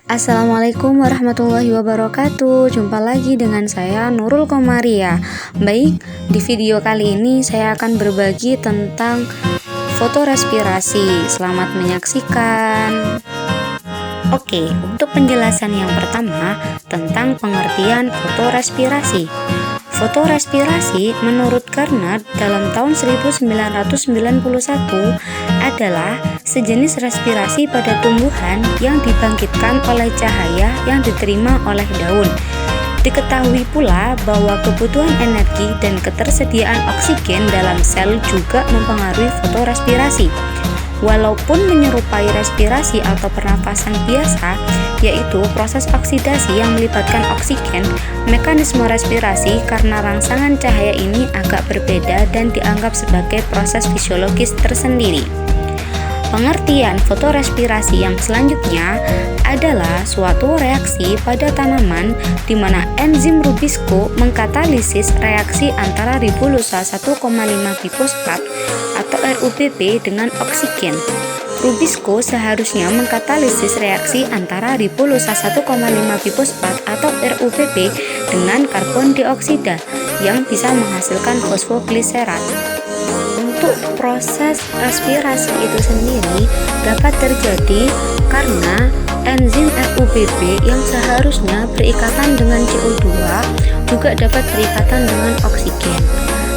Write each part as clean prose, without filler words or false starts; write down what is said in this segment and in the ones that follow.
Assalamualaikum warahmatullahi wabarakatuh. Jumpa lagi dengan saya Nurul Komaria. Baik, di video kali ini saya akan berbagi tentang fotorespirasi. Selamat menyaksikan. Oke, untuk penjelasan yang pertama tentang pengertian fotorespirasi. Fotorespirasi menurut Gardner dalam tahun 1991 adalah sejenis respirasi pada tumbuhan yang dibangkitkan oleh cahaya yang diterima oleh daun. Diketahui pula bahwa kebutuhan energi dan ketersediaan oksigen dalam sel juga mempengaruhi fotorespirasi. Walaupun menyerupai respirasi atau pernafasan biasa, yaitu proses oksidasi yang melibatkan oksigen, mekanisme respirasi karena rangsangan cahaya ini agak berbeda dan dianggap sebagai proses fisiologis tersendiri. Pengertian fotorespirasi yang selanjutnya adalah suatu reaksi pada tanaman di mana enzim rubisco mengkatalisis reaksi antara ribosa 1,5 fosfat atau RUBP dengan oksigen. Rubisco seharusnya mengkatalisis reaksi antara ribosa 1,5 fosfat atau RUBP dengan karbon dioksida yang bisa menghasilkan fosfogliserat. Untuk proses respirasi itu sendiri dapat terjadi karena enzim RUBP yang seharusnya berikatan dengan CO2 juga dapat berikatan dengan oksigen.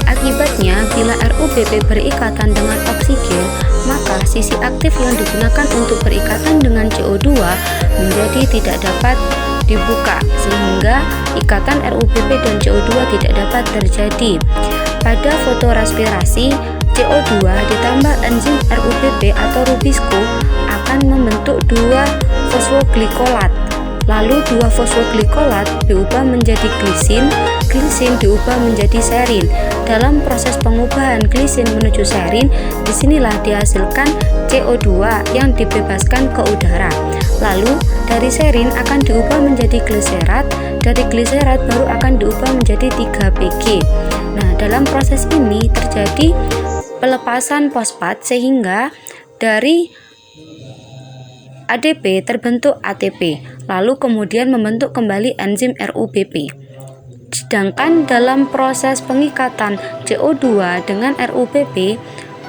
Akibatnya, bila RUBP berikatan dengan oksigen, maka sisi aktif yang digunakan untuk berikatan dengan CO2 menjadi tidak dapat dibuka, sehingga ikatan RUBP dan CO2 tidak dapat terjadi. Pada fotorespirasi, CO2 ditambah enzim RUBP atau rubisco akan membentuk 2 fosfoglikolat. Lalu 2 fosfoglikolat diubah menjadi glisin, glisin diubah menjadi serin. Dalam proses pengubahan glisin menuju serin, disinilah dihasilkan CO2 yang dibebaskan ke udara. Lalu dari serin akan diubah menjadi gliserat, dari gliserat baru akan diubah menjadi 3PG. Nah, dalam proses ini terjadi pelepasan fosfat sehingga dari ADP terbentuk ATP, lalu kemudian membentuk kembali enzim RUBP. Sedangkan dalam proses pengikatan CO2 dengan RUBP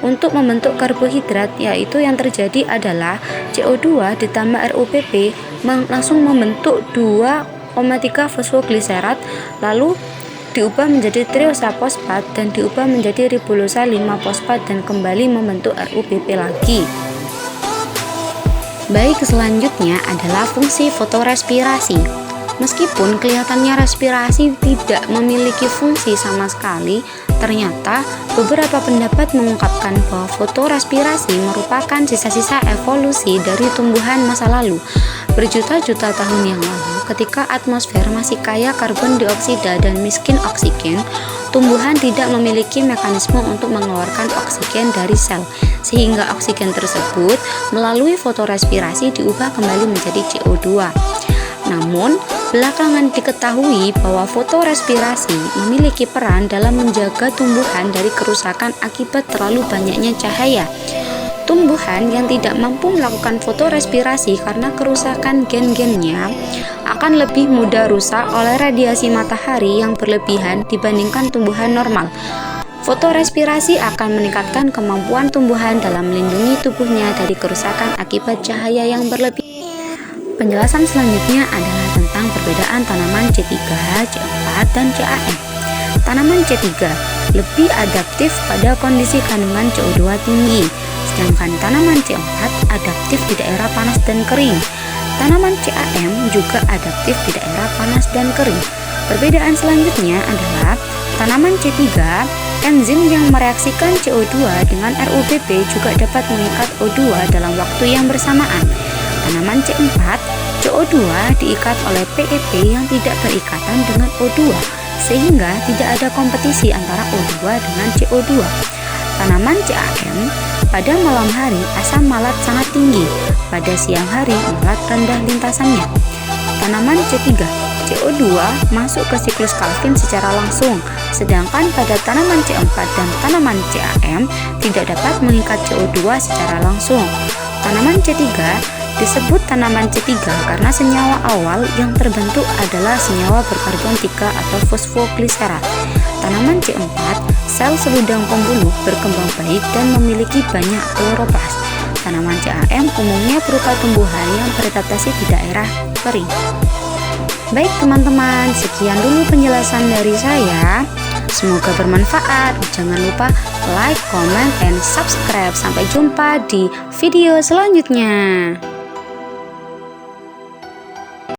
untuk membentuk karbohidrat, yaitu yang terjadi adalah CO2 ditambah RUBP langsung membentuk 2,3 fosfogliserat, lalu diubah menjadi triosa fosfat dan diubah menjadi ribosa 5 fosfat dan kembali membentuk RUBP lagi. Baik, selanjutnya adalah fungsi fotorespirasi. Meskipun kelihatannya respirasi tidak memiliki fungsi sama sekali, ternyata beberapa pendapat mengungkapkan bahwa fotorespirasi merupakan sisa-sisa evolusi dari tumbuhan masa lalu. Berjuta-juta tahun yang lalu, ketika atmosfer masih kaya karbon dioksida dan miskin oksigen, tumbuhan tidak memiliki mekanisme untuk mengeluarkan oksigen dari sel, sehingga oksigen tersebut melalui fotorespirasi diubah kembali menjadi CO2. Namun, belakangan diketahui bahwa fotorespirasi memiliki peran dalam menjaga tumbuhan dari kerusakan akibat terlalu banyaknya cahaya. Tumbuhan yang tidak mampu melakukan fotorespirasi karena kerusakan gen-gennya akan lebih mudah rusak oleh radiasi matahari yang berlebihan dibandingkan tumbuhan normal. Fotorespirasi akan meningkatkan kemampuan tumbuhan dalam melindungi tubuhnya dari kerusakan akibat cahaya yang berlebih. Penjelasan selanjutnya adalah tentang perbedaan tanaman C3, C4, dan CAM. Tanaman C3 lebih adaptif pada kondisi kandungan CO2 tinggi, sedangkan tanaman C4 adaptif di daerah panas dan kering. Tanaman CAM juga adaptif di daerah panas dan kering. Perbedaan selanjutnya adalah tanaman C3, enzim yang mereaksikan CO2 dengan RUBP juga dapat mengikat O2 dalam waktu yang bersamaan. Tanaman C4, CO2 diikat oleh PEP yang tidak berikatan dengan O2, sehingga tidak ada kompetisi antara O2 dengan CO2. Tanaman CAM, pada malam hari asam malat sangat tinggi, pada siang hari malat rendah lintasannya. Tanaman C3, CO2 masuk ke siklus Calvin secara langsung, sedangkan pada tanaman C4 dan tanaman CAM tidak dapat mengikat CO2 secara langsung. Tanaman C3 Disebut tanaman C3 karena senyawa awal yang terbentuk adalah senyawa berkarbon 3 atau fosfogliserat. Tanaman C4, sel seludang pembuluh berkembang baik dan memiliki banyak kloroplas. Tanaman CAM umumnya berupa tumbuhan yang beradaptasi di daerah kering. Baik teman-teman, sekian dulu penjelasan dari saya. Semoga bermanfaat. Jangan lupa like, comment, and subscribe. Sampai jumpa di video selanjutnya.